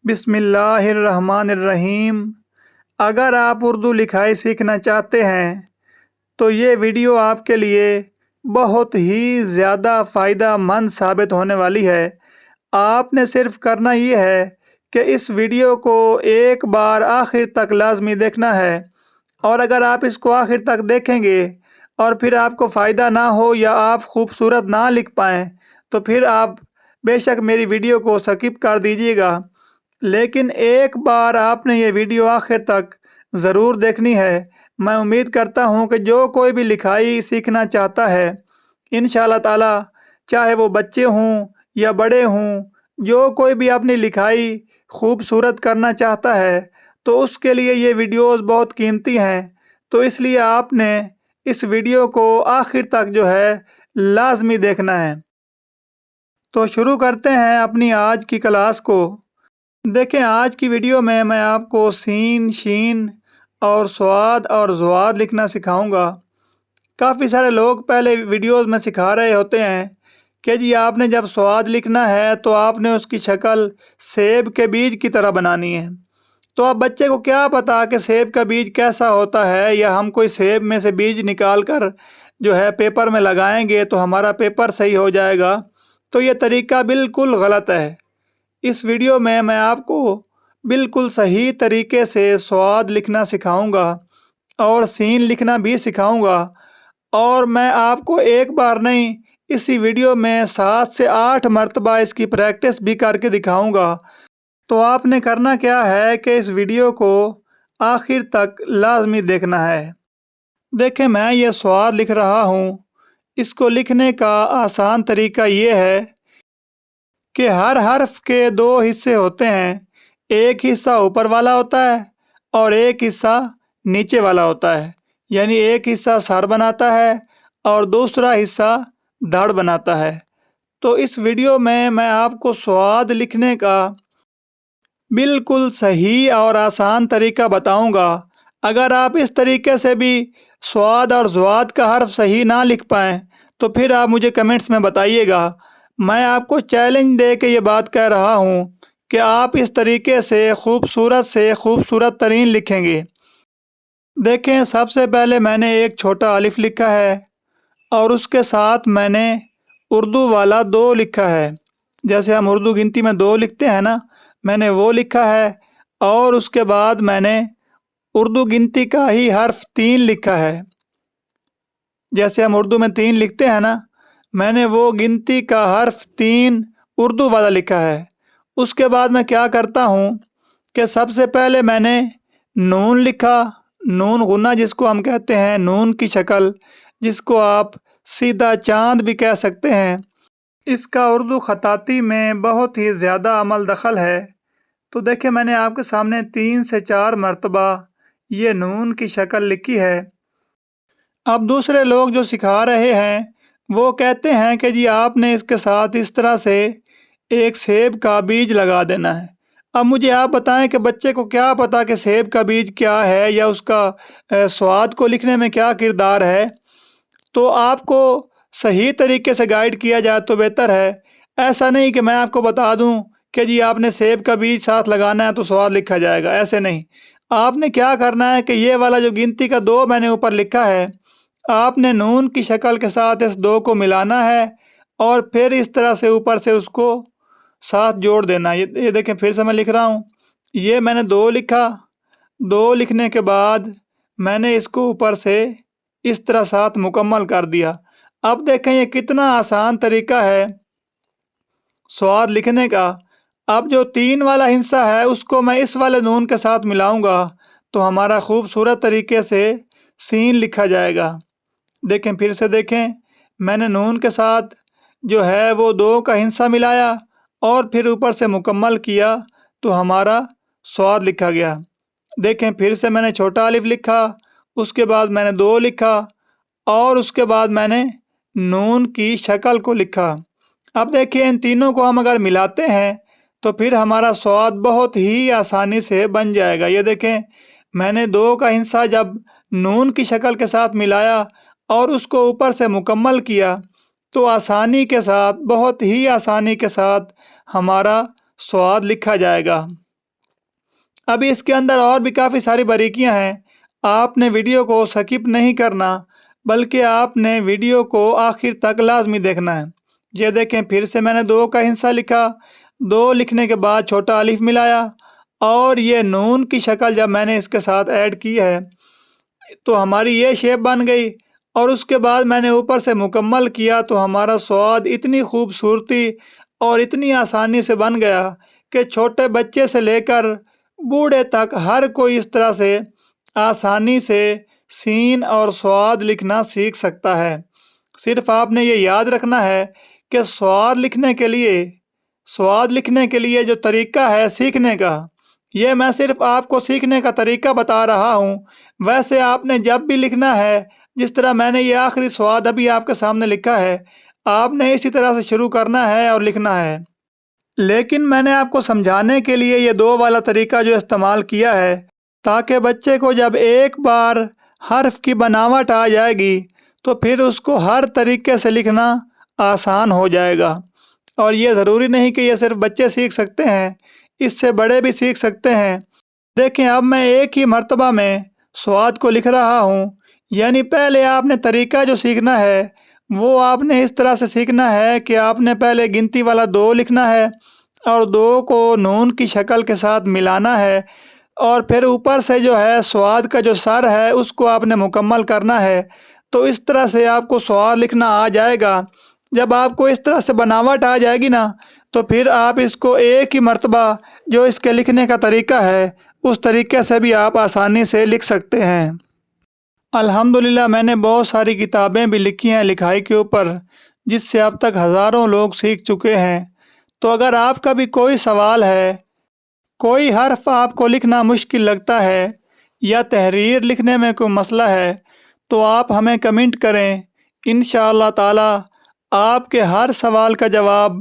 بسم اللہ الرحمن الرحیم۔ اگر آپ اردو لکھائی سیکھنا چاہتے ہیں تو یہ ویڈیو آپ کے لیے بہت ہی زیادہ فائدہ مند ثابت ہونے والی ہے۔ آپ نے صرف کرنا یہ ہے کہ اس ویڈیو کو ایک بار آخر تک لازمی دیکھنا ہے، اور اگر آپ اس کو آخر تک دیکھیں گے اور پھر آپ کو فائدہ نہ ہو یا آپ خوبصورت نہ لکھ پائیں تو پھر آپ بے شک میری ویڈیو کو سکپ کر دیجیے گا، لیکن ایک بار آپ نے یہ ویڈیو آخر تک ضرور دیکھنی ہے۔ میں امید کرتا ہوں کہ جو کوئی بھی لکھائی سیکھنا چاہتا ہے انشاءاللہ تعالی، چاہے وہ بچے ہوں یا بڑے ہوں، جو کوئی بھی اپنی لکھائی خوبصورت کرنا چاہتا ہے تو اس کے لیے یہ ویڈیوز بہت قیمتی ہیں، تو اس لیے آپ نے اس ویڈیو کو آخر تک لازمی دیکھنا ہے۔ تو شروع کرتے ہیں اپنی آج کی کلاس کو۔ دیکھیں، آج کی ویڈیو میں آپ کو سین، شین اور صاد اور ضاد لکھنا سکھاؤں گا۔ کافی سارے لوگ پہلے ویڈیوز میں سکھا رہے ہوتے ہیں کہ جی آپ نے جب صاد لکھنا ہے تو آپ نے اس کی شکل سیب کے بیج کی طرح بنانی ہے۔ تو اب بچے کو کیا پتا کہ سیب کا بیج کیسا ہوتا ہے، یا ہم کوئی سیب میں سے بیج نکال کر پیپر میں لگائیں گے تو ہمارا پیپر صحیح ہو جائے گا؟ تو یہ طریقہ بالکل غلط ہے۔ اس ویڈیو میں آپ کو بالکل صحیح طریقے سے صاد لکھنا سکھاؤں گا اور سین لکھنا بھی سکھاؤں گا، اور میں آپ کو ایک بار نہیں، اسی ویڈیو میں 7 سے 8 مرتبہ اس کی پریکٹس بھی کر کے دکھاؤں گا۔ تو آپ نے کرنا کیا ہے کہ اس ویڈیو کو آخر تک لازمی دیکھنا ہے۔ دیکھیں، میں یہ صاد لکھ رہا ہوں۔ اس کو لکھنے کا آسان طریقہ یہ ہے کہ ہر حرف کے 2 حصے ہوتے ہیں، ایک حصہ اوپر والا ہوتا ہے اور ایک حصہ نیچے والا ہوتا ہے، یعنی ایک حصہ سر بناتا ہے اور دوسرا حصہ دھڑ بناتا ہے۔ تو اس ویڈیو میں آپ کو صاد لکھنے کا بالکل صحیح اور آسان طریقہ بتاؤں گا۔ اگر آپ اس طریقے سے بھی صاد اور ضاد کا حرف صحیح نہ لکھ پائیں تو پھر آپ مجھے کمنٹس میں بتائیے گا۔ میں آپ کو چیلنج دے کے یہ بات کہہ رہا ہوں کہ آپ اس طریقے سے خوبصورت ترین لکھیں گے۔ دیکھیں، سب سے پہلے میں نے ایک چھوٹا الف لکھا ہے اور اس کے ساتھ میں نے اردو والا 2 لکھا ہے، جیسے ہم اردو گنتی میں 2 لکھتے ہیں نا، میں نے وہ لکھا ہے، اور اس کے بعد میں نے اردو گنتی کا ہی حرف 3 لکھا ہے، جیسے ہم اردو میں 3 لکھتے ہیں نا، میں نے وہ گنتی کا حرف 3 اردو والا لکھا ہے۔ اس کے بعد میں کیا کرتا ہوں کہ سب سے پہلے میں نے نون لکھا، نون غنہ جس کو ہم کہتے ہیں، نون کی شکل جس کو آپ سیدھا چاند بھی کہہ سکتے ہیں۔ اس کا اردو خطاطی میں بہت ہی زیادہ عمل دخل ہے۔ تو دیکھیں، میں نے آپ کے سامنے 3 سے 4 مرتبہ یہ نون کی شکل لکھی ہے۔ اب دوسرے لوگ جو سکھا رہے ہیں وہ کہتے ہیں کہ جی آپ نے اس کے ساتھ اس طرح سے ایک سیب کا بیج لگا دینا ہے۔ اب مجھے آپ بتائیں کہ بچے کو کیا پتا کہ سیب کا بیج کیا ہے یا اس کا صاد کو لکھنے میں کیا کردار ہے؟ تو آپ کو صحیح طریقے سے گائیڈ کیا جائے تو بہتر ہے۔ ایسا نہیں کہ میں آپ کو بتا دوں کہ جی آپ نے سیب کا بیج ساتھ لگانا ہے تو صاد لکھا جائے گا، ایسے نہیں۔ آپ نے کیا کرنا ہے کہ یہ والا جو گنتی کا 2 میں نے اوپر لکھا ہے، آپ نے نون کی شکل کے ساتھ اس 2 کو ملانا ہے اور پھر اس طرح سے اوپر سے اس کو ساتھ جوڑ دینا۔ یہ دیکھیں، پھر سے میں لکھ رہا ہوں، یہ میں نے 2 لکھا، 2 لکھنے کے بعد میں نے اس کو اوپر سے اس طرح ساتھ مکمل کر دیا۔ اب دیکھیں یہ کتنا آسان طریقہ ہے صاد لکھنے کا۔ اب جو 3 والا حصہ ہے اس کو میں اس والے نون کے ساتھ ملاؤں گا تو ہمارا خوبصورت طریقے سے سین لکھا جائے گا۔ دیکھیں، پھر سے دیکھیں، میں نے نون کے ساتھ وہ 2 کا حصہ ملایا اور پھر اوپر سے مکمل کیا تو ہمارا صاد لکھا گیا۔ دیکھیں، پھر سے میں نے چھوٹا الف لکھا، اس کے بعد میں نے 2 لکھا اور اس کے بعد میں نے نون کی شکل کو لکھا۔ اب دیکھیں، ان تینوں کو ہم اگر ملاتے ہیں تو پھر ہمارا صاد بہت ہی آسانی سے بن جائے گا۔ یہ دیکھیں، میں نے 2 کا حصہ جب نون کی شکل کے ساتھ ملایا اور اس کو اوپر سے مکمل کیا تو آسانی کے ساتھ، بہت ہی آسانی کے ساتھ ہمارا صاد لکھا جائے گا۔ ابھی اس کے اندر اور بھی کافی ساری باریکیاں ہیں، آپ نے ویڈیو کو سکپ نہیں کرنا بلکہ آپ نے ویڈیو کو آخر تک لازمی دیکھنا ہے۔ یہ دیکھیں، پھر سے میں نے 2 کا ہندسہ لکھا، 2 لکھنے کے بعد چھوٹا الف ملایا، اور یہ نون کی شکل جب میں نے اس کے ساتھ ایڈ کی ہے تو ہماری یہ شیپ بن گئی، اور اس کے بعد میں نے اوپر سے مکمل کیا تو ہمارا سواد اتنی خوبصورتی اور اتنی آسانی سے بن گیا کہ چھوٹے بچے سے لے کر بوڑھے تک ہر کوئی اس طرح سے آسانی سے سین اور سواد لکھنا سیکھ سکتا ہے۔ صرف آپ نے یہ یاد رکھنا ہے کہ سواد لکھنے کے لیے جو طریقہ ہے سیکھنے کا، یہ میں صرف آپ کو سیکھنے کا طریقہ بتا رہا ہوں، ویسے آپ نے جب بھی لکھنا ہے، جس طرح میں نے یہ آخری سواد ابھی آپ کے سامنے لکھا ہے، آپ نے اسی طرح سے شروع کرنا ہے اور لکھنا ہے۔ لیکن میں نے آپ کو سمجھانے کے لیے یہ 2 والا طریقہ جو استعمال کیا ہے، تاکہ بچے کو جب ایک بار حرف کی بناوٹ آ جائے گی تو پھر اس کو ہر طریقے سے لکھنا آسان ہو جائے گا۔ اور یہ ضروری نہیں کہ یہ صرف بچے سیکھ سکتے ہیں، اس سے بڑے بھی سیکھ سکتے ہیں۔ دیکھیں، اب میں ایک ہی مرتبہ میں سواد کو لکھ رہا ہوں، یعنی پہلے آپ نے طریقہ جو سیکھنا ہے وہ آپ نے اس طرح سے سیکھنا ہے کہ آپ نے پہلے گنتی والا 2 لکھنا ہے اور 2 کو نون کی شکل کے ساتھ ملانا ہے، اور پھر اوپر سے جو ہے سواد کا جو سر ہے اس کو آپ نے مکمل کرنا ہے۔ تو اس طرح سے آپ کو سواد لکھنا آ جائے گا۔ جب آپ کو اس طرح سے بناوٹ آ جائے گی نا، تو پھر آپ اس کو ایک ہی مرتبہ جو اس کے لکھنے کا طریقہ ہے اس طریقے سے بھی آپ آسانی سے لکھ سکتے ہیں۔ الحمدللہ میں نے بہت ساری کتابیں بھی لکھی ہیں لکھائی کے اوپر، جس سے اب تک ہزاروں لوگ سیکھ چکے ہیں۔ تو اگر آپ کا بھی کوئی سوال ہے، کوئی حرف آپ کو لکھنا مشکل لگتا ہے، یا تحریر لکھنے میں کوئی مسئلہ ہے، تو آپ ہمیں کمنٹ کریں۔ انشاءاللہ تعالی آپ کے ہر سوال کا جواب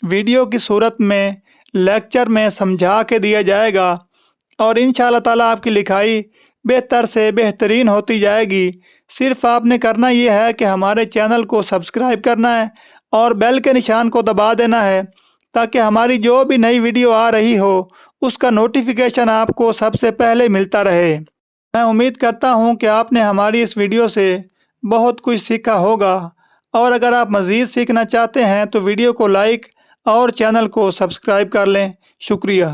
ویڈیو کی صورت میں لیکچر میں سمجھا کے دیا جائے گا، اور انشاءاللہ تعالی آپ کی لکھائی بہتر سے بہترین ہوتی جائے گی۔ صرف آپ نے کرنا یہ ہے کہ ہمارے چینل کو سبسکرائب کرنا ہے اور بیل کے نشان کو دبا دینا ہے، تاکہ ہماری جو بھی نئی ویڈیو آ رہی ہو اس کا نوٹیفیکیشن آپ کو سب سے پہلے ملتا رہے۔ میں امید کرتا ہوں کہ آپ نے ہماری اس ویڈیو سے بہت کچھ سیکھا ہوگا، اور اگر آپ مزید سیکھنا چاہتے ہیں تو ویڈیو کو لائک اور چینل کو سبسکرائب کر لیں۔ شکریہ۔